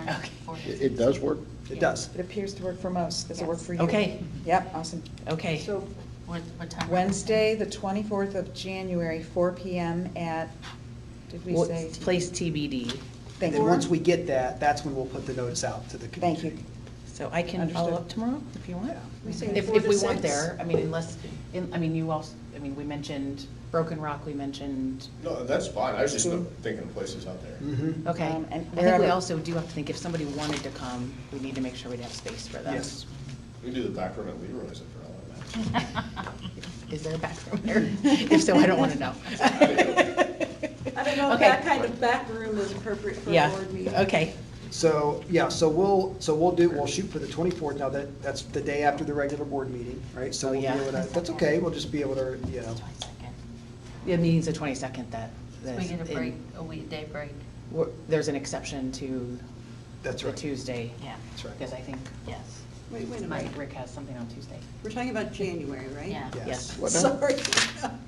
Speaker 1: Okay.
Speaker 6: It does work?
Speaker 5: It does.
Speaker 7: it appears to work for most. Does it work for you?
Speaker 1: Okay.
Speaker 7: Yep, awesome.
Speaker 1: Okay.
Speaker 3: So,
Speaker 2: What time?
Speaker 7: Wednesday, the 24th of January, 4 PM at, did we
Speaker 1: Well,
Speaker 7: say?
Speaker 1: Place TBD.
Speaker 5: And
Speaker 7: Thank
Speaker 5: then
Speaker 7: you.
Speaker 5: once we get that, that's when we'll put the notice out to the
Speaker 7: Thank
Speaker 5: community.
Speaker 7: you.
Speaker 1: So I can follow
Speaker 7: Understood.
Speaker 1: up tomorrow if you want.
Speaker 5: Yeah.
Speaker 3: we saying
Speaker 1: If
Speaker 3: 4 to
Speaker 1: we want
Speaker 3: 6?
Speaker 1: there, unless, you also, we mentioned Broken Rock, we mentioned,
Speaker 4: No, that's fine, I was just thinking of places out there.
Speaker 5: Mhm.
Speaker 1: okay.
Speaker 7: And
Speaker 1: I think we
Speaker 7: wherever.
Speaker 1: also do have to think, if somebody wanted to come, we need to make sure we'd have space for them.
Speaker 5: Yes.
Speaker 4: We can do the back room at Leroy's if for all that matters.
Speaker 1: Is there a back room there? If so, I don't want to know.
Speaker 3: I don't know if
Speaker 1: Okay.
Speaker 3: that kind of back room is appropriate for a
Speaker 1: Yeah,
Speaker 3: board meeting.
Speaker 1: okay.
Speaker 5: So, yeah, we'll shoot for the 24th. Now, that's the day after the regular board meeting, right? So
Speaker 1: Oh,
Speaker 5: we'll be
Speaker 1: yeah.
Speaker 5: able to, that's okay, we'll just be able to,
Speaker 1: The meeting's the 22nd, that.
Speaker 2: So we get a break, a weekday break.
Speaker 1: There's an exception to
Speaker 5: that's
Speaker 1: the
Speaker 5: right.
Speaker 1: Tuesday.
Speaker 2: Yeah.
Speaker 5: That's right.
Speaker 1: Because I think
Speaker 2: Yes.
Speaker 3: Wait a
Speaker 1: Mike,
Speaker 3: minute.
Speaker 1: Rick has something on Tuesday.
Speaker 3: We're talking about January, right?
Speaker 2: Yeah.
Speaker 1: Yes.
Speaker 6: What now?
Speaker 3: Sorry.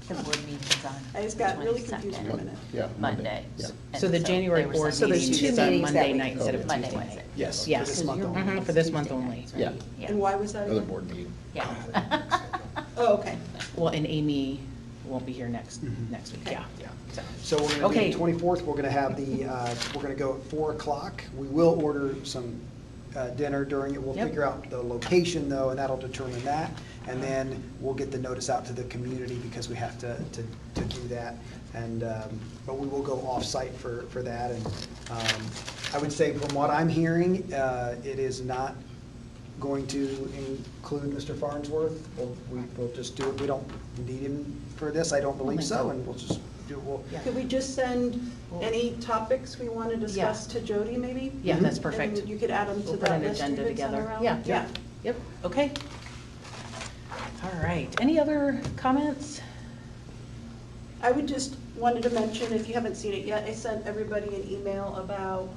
Speaker 2: The board meeting's on.
Speaker 3: I just got really
Speaker 2: 22nd.
Speaker 3: confused for a minute.
Speaker 6: Yeah.
Speaker 2: Monday.
Speaker 6: Yeah.
Speaker 2: And
Speaker 1: So the January
Speaker 2: they were
Speaker 1: board
Speaker 2: saying-
Speaker 7: So
Speaker 1: meeting
Speaker 7: there's two
Speaker 1: is on
Speaker 7: meetings that
Speaker 1: Monday
Speaker 7: week.
Speaker 1: night instead of
Speaker 2: Monday,
Speaker 1: Tuesday.
Speaker 2: Wednesday.
Speaker 5: Yes,
Speaker 1: Yes.
Speaker 5: for this month only.
Speaker 1: Mhm, for this month
Speaker 2: Tuesday
Speaker 1: only.
Speaker 2: nights, right?
Speaker 6: Yeah.
Speaker 2: Yeah.
Speaker 3: And why was that
Speaker 6: Another
Speaker 3: again?
Speaker 6: board meeting.
Speaker 2: Yeah.
Speaker 3: Oh, okay.
Speaker 1: Well, and Amy won't be here next
Speaker 5: Mhm.
Speaker 1: week, yeah.
Speaker 5: Yeah.
Speaker 1: So-
Speaker 5: So we're gonna
Speaker 1: Okay.
Speaker 5: do the 24th, we're gonna have we're gonna go at 4 o'clock. We will order some dinner during it. We'll
Speaker 1: Yep.
Speaker 5: figure out the location though, and that'll determine that. And then we'll get the notice out to the community because we have to do that. And, but we will go off-site for that. And I would say from what I'm hearing, it is not going to include Mr. Farnsworth. We'll just do it. We don't need him for this, I don't believe
Speaker 1: think
Speaker 5: so,
Speaker 1: so.
Speaker 5: and we'll just do,
Speaker 1: Yeah.
Speaker 3: Could we just send any topics we want to discuss to Jody, maybe?
Speaker 1: Yeah, that's
Speaker 3: And
Speaker 1: perfect.
Speaker 3: you could add them to
Speaker 1: We'll put
Speaker 3: that
Speaker 1: an
Speaker 3: list you
Speaker 1: agenda
Speaker 3: had sent
Speaker 1: together.
Speaker 3: around?
Speaker 1: Yeah, yep, okay. All right, any other comments?
Speaker 3: I would just wanted to mention, if you haven't seen it yet, I sent everybody an email about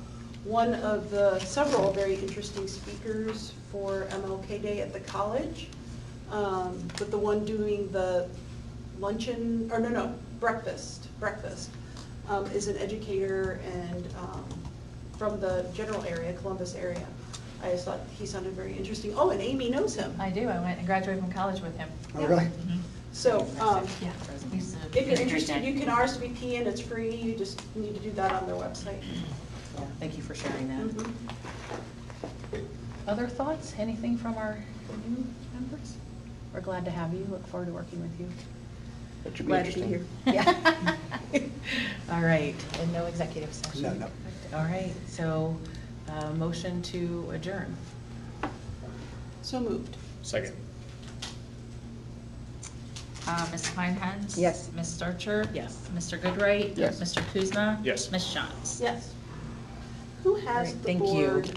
Speaker 3: one of the several very interesting speakers for MLK Day at the college. But the one doing the luncheon, or no, breakfast, is an educator and from the general area, Columbus area. I just thought he sounded very interesting. Oh, and Amy knows him.
Speaker 2: I do, I went and graduated from college with him.
Speaker 5: Oh, really?
Speaker 2: Mhm.
Speaker 3: So,
Speaker 2: Yeah. He's a
Speaker 3: if you're
Speaker 2: very
Speaker 3: interested,
Speaker 2: good.
Speaker 3: you can RSVP and it's free. You just need to do that on their website.
Speaker 1: Yeah, thank you for sharing that.
Speaker 3: Mhm.
Speaker 1: Other thoughts? Anything from our new members? We're glad to have you. Look forward to working with you.
Speaker 6: That should be
Speaker 3: Glad to be
Speaker 6: interesting.
Speaker 3: here.
Speaker 1: Yeah. All right.
Speaker 2: And no executive session.
Speaker 5: No, no.
Speaker 1: All right, so, motion to adjourn.
Speaker 3: So moved.
Speaker 4: Second.
Speaker 2: Ms. Kleinhans?
Speaker 7: Yes.
Speaker 2: Ms. Starcher?
Speaker 1: Yes.
Speaker 2: Mr. Goodright?
Speaker 6: Yes.
Speaker 2: Mr. Kuzma?
Speaker 4: Yes.
Speaker 2: Ms. Shantz?
Speaker 3: Yes. Who has
Speaker 1: Great,
Speaker 3: the
Speaker 1: thank you.
Speaker 3: board